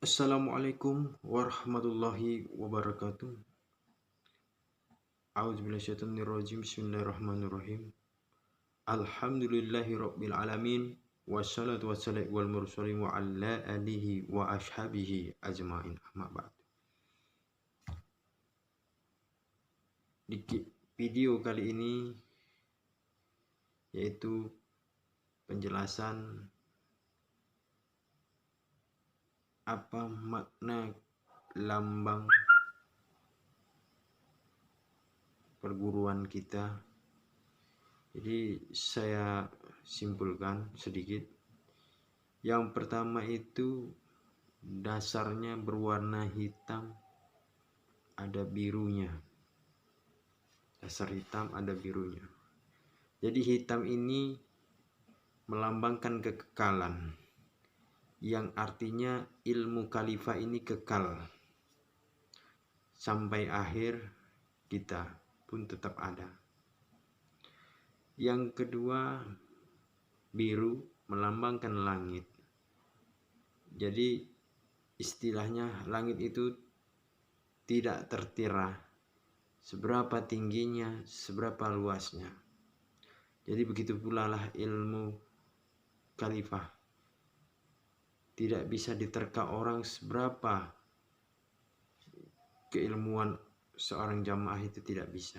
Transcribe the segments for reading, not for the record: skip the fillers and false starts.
Assalamualaikum warahmatullahi wabarakatuh. A'udzubillahiminasyaitonirrajim. Bismillahirrahmanirrahim. Alhamdulillahi rabbil alamin. Wassalatu wassalamu wal mursalin wa ala alihi wa ashabihi ajmain. Amma ba'd. Di video kali ini yaitu penjelasan apa makna lambang perguruan kita. Jadi saya simpulkan sedikit. Yang pertama itu dasarnya berwarna hitam, ada birunya. Dasar hitam ada birunya. Jadi hitam ini melambangkan kekekalan, yang artinya ilmu khalifah ini kekal sampai akhir kita pun tetap ada. Yang kedua, biru melambangkan langit. Jadi istilahnya langit itu tidak tertira, seberapa tingginya, seberapa luasnya. Jadi begitu pula lah ilmu khalifah. Tidak bisa diterka orang seberapa keilmuan seorang jamaah itu, tidak bisa.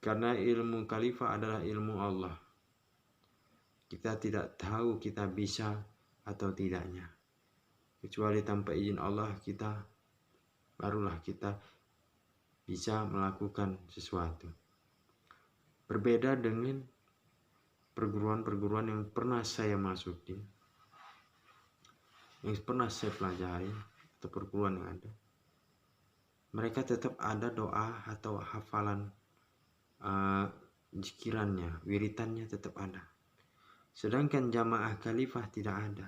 Karena ilmu khalifah adalah ilmu Allah. Kita tidak tahu kita bisa atau tidaknya. Kecuali tanpa izin Allah barulah kita bisa melakukan sesuatu. Berbeda dengan perguruan-perguruan yang pernah saya masuki, yang pernah saya pelajari, atau perguruan yang ada. Mereka tetap ada doa atau hafalan zikirannya, wiritannya tetap ada. Sedangkan jamaah khalifah tidak ada.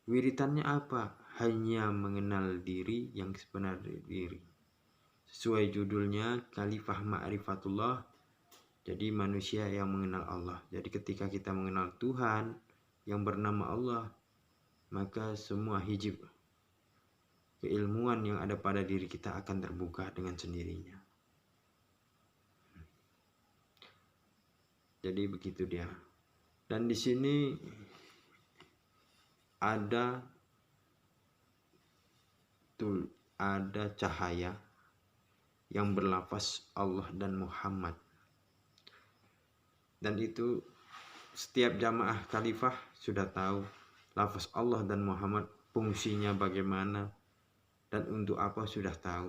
Wiritannya apa? Hanya mengenal diri yang sebenarnya diri. Sesuai judulnya, Khalifah Ma'rifatullah. Jadi manusia yang mengenal Allah. Jadi ketika kita mengenal Tuhan yang bernama Allah, maka semua hijab keilmuan yang ada pada diri kita akan terbuka dengan sendirinya. Jadi begitu dia. Dan di sini ada cahaya yang berlafaz Allah dan Muhammad. Dan itu setiap jamaah khalifah sudah tahu lafaz Allah dan Muhammad fungsinya bagaimana dan untuk apa sudah tahu.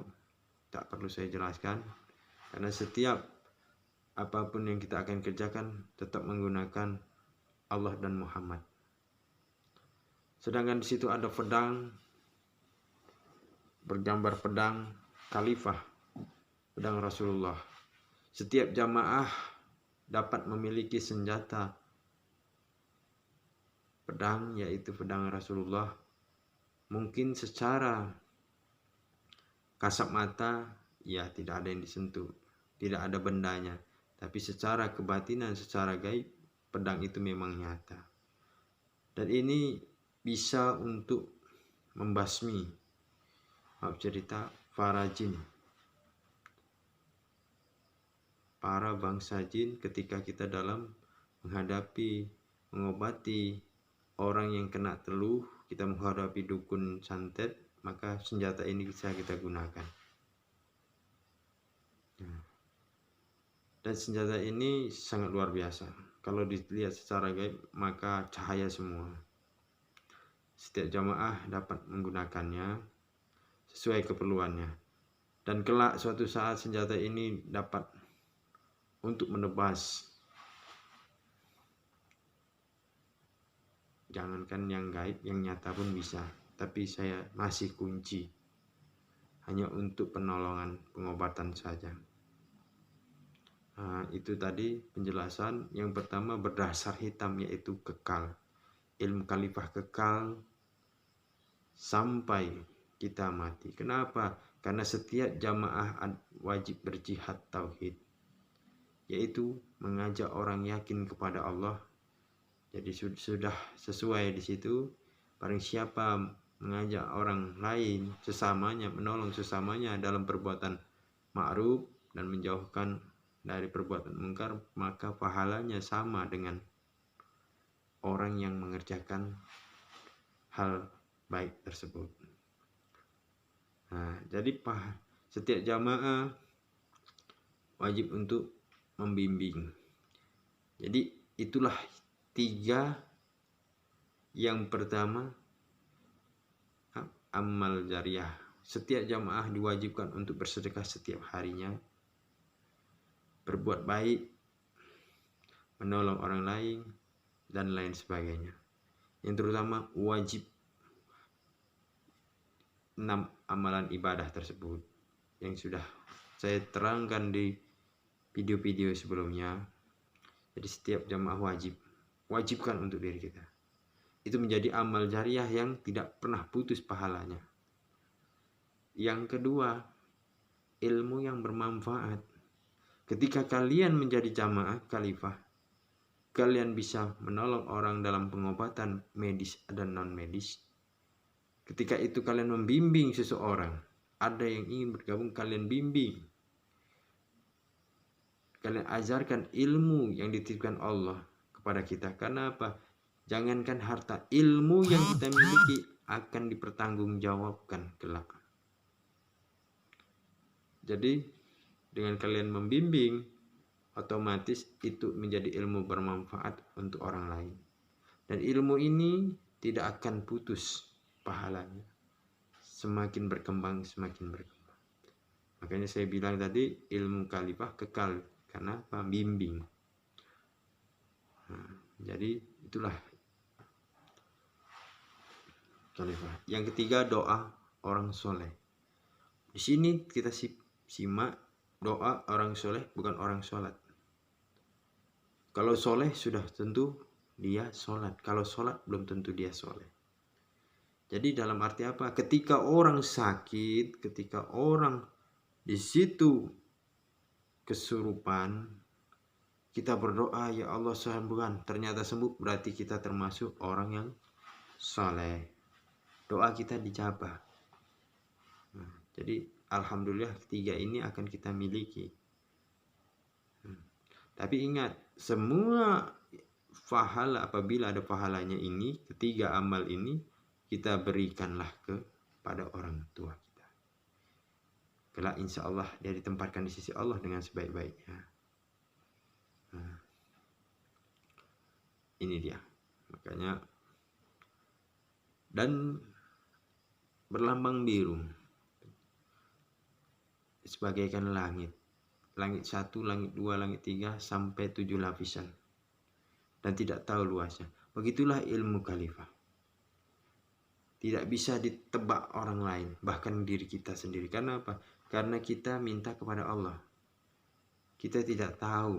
Tak perlu saya jelaskan, karena setiap apapun yang kita akan kerjakan tetap menggunakan Allah dan Muhammad. Sedangkan di situ ada pedang, bergambar pedang khalifah, pedang Rasulullah. Setiap jamaah dapat memiliki senjata pedang, yaitu pedang Rasulullah. Mungkin secara kasat mata ya tidak ada yang disentuh, tidak ada bendanya, tapi secara kebatinan, secara gaib, pedang itu memang nyata. Dan ini bisa untuk membasmi, maaf cerita, para jin, para bangsa jin. Ketika kita dalam menghadapi, mengobati orang yang kena teluh, kita menghadapi dukun santet, maka senjata ini bisa kita gunakan. Dan senjata ini sangat luar biasa. Kalau dilihat secara gaib, maka cahaya semua. Setiap jamaah dapat menggunakannya sesuai keperluannya. Dan kelak suatu saat senjata ini dapat untuk menebas, jangankan yang gaib, yang nyata pun bisa. Tapi saya masih kunci, hanya untuk penolongan, pengobatan saja. Nah, itu tadi penjelasan. Yang pertama berdasar hitam, yaitu kekal. Ilmu khalifah kekal sampai kita mati. Kenapa? Karena setiap jamaah wajib berjihad tauhid, yaitu mengajak orang yakin kepada Allah. Jadi sudah sesuai di situ. Barang siapa mengajak orang lain sesamanya, menolong sesamanya dalam perbuatan ma'ruf dan menjauhkan dari perbuatan mungkar, maka pahalanya sama dengan orang yang mengerjakan hal baik tersebut. Nah, jadi setiap jamaah wajib untuk membimbing. Jadi itulah 3. Yang pertama, amal jariah. Setiap jamaah diwajibkan untuk bersedekah setiap harinya, berbuat baik, menolong orang lain, dan lain sebagainya. Yang terutama wajib 6 amalan ibadah tersebut yang sudah saya terangkan di video-video sebelumnya. Jadi setiap jamaah wajibkan untuk diri kita. Itu menjadi amal jariah yang tidak pernah putus pahalanya. Yang kedua, ilmu yang bermanfaat. Ketika kalian menjadi jamaah khalifah, kalian bisa menolong orang dalam pengobatan medis dan non-medis. Ketika itu kalian membimbing seseorang, ada yang ingin bergabung, kalian bimbing. Kalian ajarkan ilmu yang dititipkan Allah kepada kita. Karena apa? Jangankan harta, ilmu yang kita miliki akan dipertanggungjawabkan kelak. Jadi dengan kalian membimbing, otomatis itu menjadi ilmu bermanfaat untuk orang lain. Dan ilmu ini tidak akan putus pahalanya. Semakin berkembang, semakin berkembang. Makanya saya bilang tadi, ilmu khalifah kekal karena pembimbing. Nah, jadi itulah khalifah. Yang ketiga, doa orang soleh. Di sini kita simak doa orang soleh, bukan orang sholat. Kalau soleh sudah tentu dia sholat. Kalau sholat belum tentu dia soleh. Jadi dalam arti apa? Ketika orang sakit, ketika orang di situ kesurupan, kita berdoa, ya Allah sembuhkan. Ternyata sembuh, berarti kita termasuk orang yang soleh. Doa kita dijabah. Nah, jadi alhamdulillah 3 ini akan kita miliki. Tapi ingat, semua pahala, apabila ada pahalanya ini, 3 amal ini, kita berikanlah kepada orang tua kita. Kelak insya Allah dia ditempatkan di sisi Allah dengan sebaik-baiknya. Nah, ini dia. Makanya, dan berlambang biru sebagaikan langit. Langit 1, langit 2, langit 3 sampai 7 lapisan. Dan tidak tahu luasnya. Begitulah ilmu khalifah. Tidak bisa ditebak orang lain, bahkan diri kita sendiri. Karena apa? Karena kita minta kepada Allah. Kita tidak tahu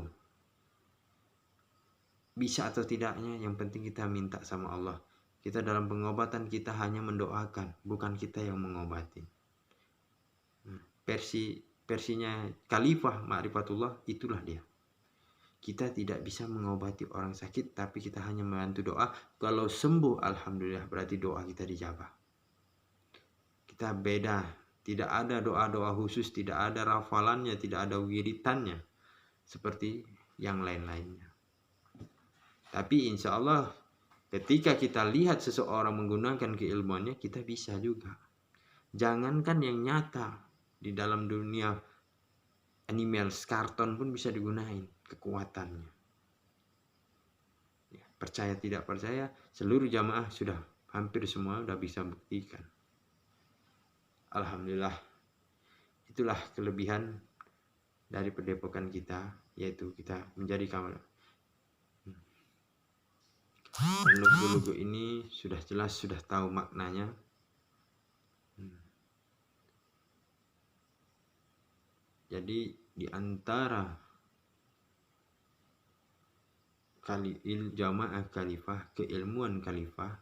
bisa atau tidaknya, yang penting kita minta sama Allah. Kita dalam pengobatan kita hanya mendoakan, bukan kita yang mengobati. Versinya khalifah ma'rifatullah itulah dia. Kita tidak bisa mengobati orang sakit, tapi kita hanya membantu doa. Kalau sembuh, alhamdulillah, berarti doa kita dijabah. Kita beda, tidak ada doa-doa khusus, tidak ada rafalannya, tidak ada wiritannya seperti yang lain-lainnya. Tapi insya Allah ketika kita lihat seseorang menggunakan keilmuannya, kita bisa juga. Jangankan yang nyata, di dalam dunia animals, karton pun bisa digunain kekuatannya. Ya, percaya tidak percaya, seluruh jamaah sudah hampir semua sudah bisa buktikan. Alhamdulillah, itulah kelebihan dari padepokan kita, yaitu kita menjadi kamal. Logo-logo ini sudah jelas, sudah tahu maknanya. Jadi di antara jamaah khalifah, keilmuan khalifah,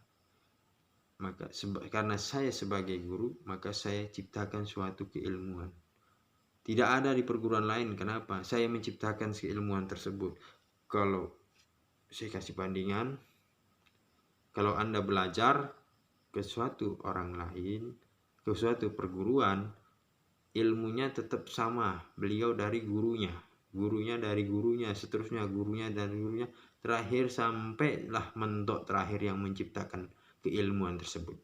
maka karena saya sebagai guru, maka saya ciptakan suatu keilmuan. Tidak ada di perguruan lain. Kenapa? Saya menciptakan keilmuan tersebut. Kalau saya kasih bandingan, kalau Anda belajar ke suatu orang lain, ke suatu perguruan, ilmunya tetap sama. Beliau dari gurunya, gurunya dari gurunya, seterusnya gurunya dari gurunya, terakhir sampailah mentok terakhir yang menciptakan keilmuan tersebut.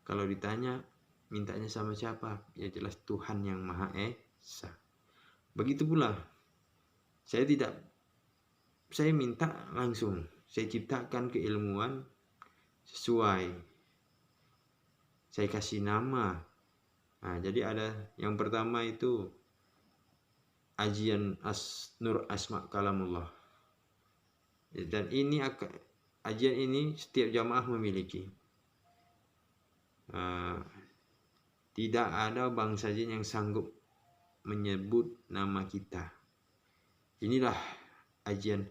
Kalau ditanya mintanya sama siapa? Ya jelas Tuhan yang Maha Esa. Begitu pula saya minta langsung, saya ciptakan keilmuan sesuai, saya kasih nama. Nah, jadi ada yang pertama itu ajian Nur Asma Kalamullah, dan ini ajian ini setiap jamaah memiliki. Tidak ada bangsa jin yang sanggup menyebut nama kita. Inilah ajian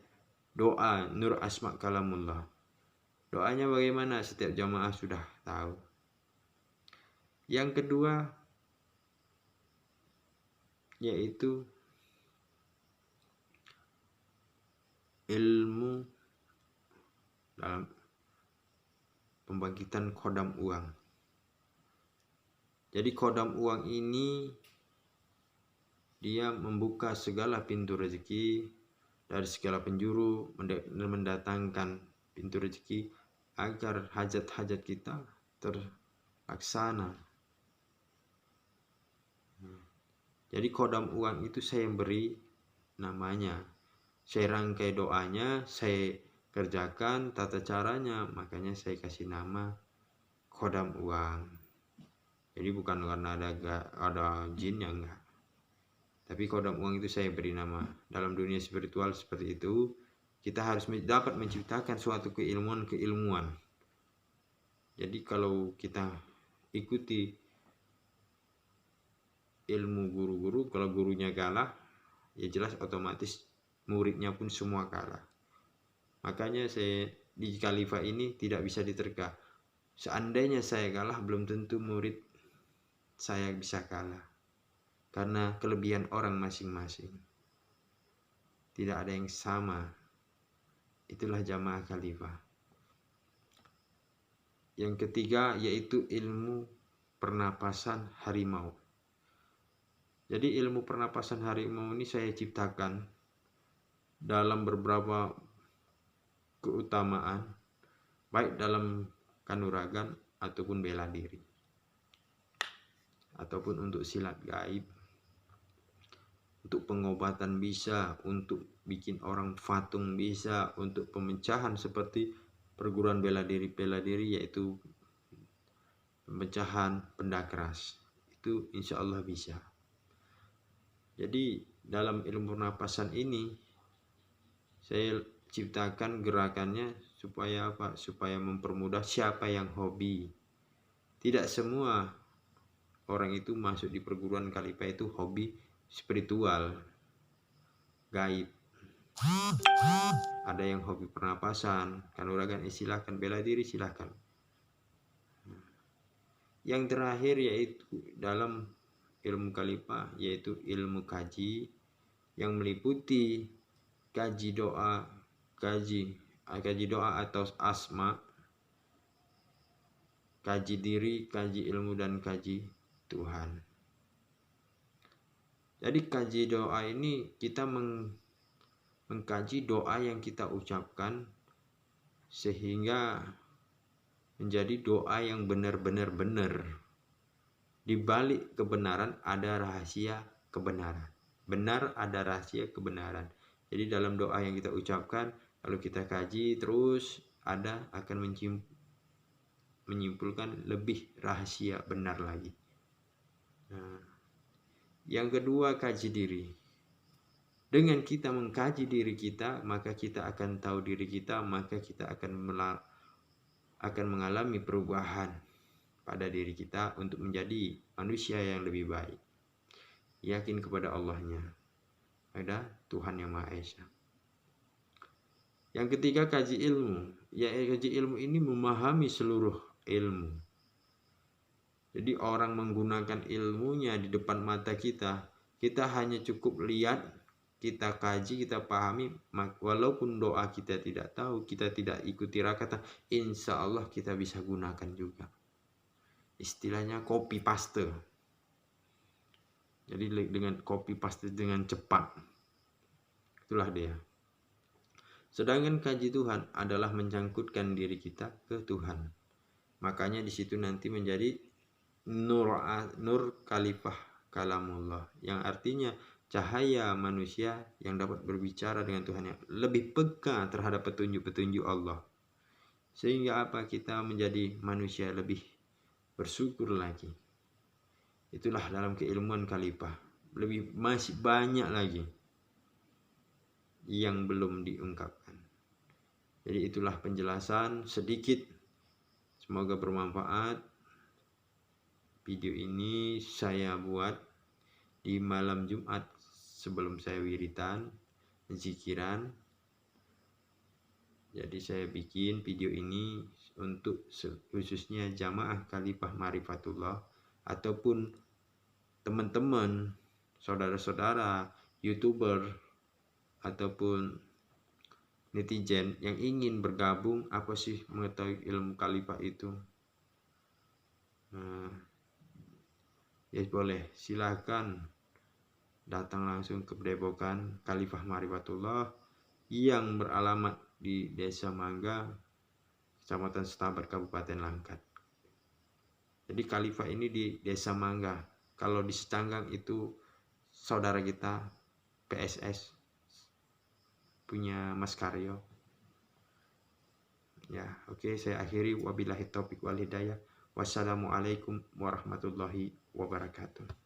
doa Nur Asma Kalamullah. Doanya bagaimana? Setiap jamaah sudah tahu. Yang kedua yaitu ilmu dalam pembangkitan kodam uang. Jadi kodam uang ini dia membuka segala pintu rezeki dari segala penjuru, mendatangkan pintu rezeki agar hajat-hajat kita terlaksana. Jadi kodam uang itu saya beri namanya, saya rangkai doanya, saya kerjakan tata caranya, makanya saya kasih nama kodam uang. Jadi bukan karena ada jin yang enggak, tapi kodam uang itu saya beri nama. Dalam dunia spiritual seperti itu, kita harus dapat menciptakan suatu keilmuan. Jadi kalau kita ikuti ilmu guru-guru, kalau gurunya kalah, ya jelas otomatis muridnya pun semua kalah. Makanya saya di khalifah ini tidak bisa diterka. Seandainya saya kalah, belum tentu murid saya bisa kalah, karena kelebihan orang masing-masing tidak ada yang sama. Itulah jamaah khalifah. Yang ketiga yaitu ilmu pernapasan harimau. Jadi ilmu pernapasan harimau ini saya ciptakan dalam beberapa keutamaan, baik dalam kanuragan ataupun bela diri, ataupun untuk silat gaib, untuk pengobatan bisa, untuk bikin orang fatung bisa, untuk pemecahan seperti perguruan bela diri yaitu pemecahan benda keras, itu insya Allah bisa. Jadi dalam ilmu pernapasan ini saya ciptakan gerakannya supaya apa? Supaya mempermudah siapa yang hobi. Tidak semua orang itu masuk di perguruan khalifah itu hobi spiritual, gaib. Ada yang hobi pernapasan, kanuragan, silahkan, bela diri silahkan. Yang terakhir yaitu dalam ilmu khalifah yaitu ilmu kaji yang meliputi kaji doa atau asma, kaji diri, kaji ilmu, dan kaji Tuhan. Jadi kaji doa ini kita mengkaji doa yang kita ucapkan sehingga menjadi doa yang benar-benar benar. Di balik kebenaran ada rahasia kebenaran. Benar ada rahasia kebenaran. Jadi dalam doa yang kita ucapkan, kalau kita kaji terus akan menyimpulkan lebih rahasia benar lagi. Nah, yang kedua kaji diri. Dengan kita mengkaji diri kita, maka kita akan tahu diri kita, maka kita akan mengalami perubahan pada diri kita untuk menjadi manusia yang lebih baik. Yakin kepada Allahnya, ada Tuhan yang Maha Esa. Yang ketiga kaji ilmu. Ya, kaji ilmu ini memahami seluruh ilmu. Jadi orang menggunakan ilmunya di depan mata kita, kita hanya cukup lihat kita kaji, kita pahami, walaupun doa kita tidak tahu, kita tidak ikuti rakatan, insya Allah kita bisa gunakan juga. Istilahnya copy paste. Jadi dengan copy paste dengan cepat, itulah dia. Sedangkan kaji Tuhan adalah menyangkutkan diri kita ke Tuhan. Makanya di situ nanti menjadi nur kalifah kalamullah, yang artinya cahaya manusia yang dapat berbicara dengan Tuhan, yang lebih peka terhadap petunjuk-petunjuk Allah. Sehingga apa? Kita menjadi manusia lebih bersyukur lagi. Itulah dalam keilmuan kalifah. Masih banyak lagi yang belum diungkapkan. Jadi itulah penjelasan sedikit. Semoga bermanfaat. Video ini saya buat di malam Jumat sebelum saya wiritan, zikiran. Jadi saya bikin video ini untuk khususnya jamaah Kalifah Marifatullah ataupun teman-teman, saudara-saudara, YouTuber ataupun netizen yang ingin bergabung, apa sih mengetahui ilmu Kalifah itu. Ya boleh, silakan datang langsung ke Padepokan Kalifah Marifatullah yang beralamat di Desa Mangga, Kecamatan Setabat, Kabupaten Langkat. Jadi Kalifah ini di Desa Mangga. Kalau di Setanggang itu saudara kita PSS punya Mas Karyo. Ya, oke, saya akhiri. Wabillahi taufik wal hidayah. Wassalamualaikum warahmatullahi wabarakatuh.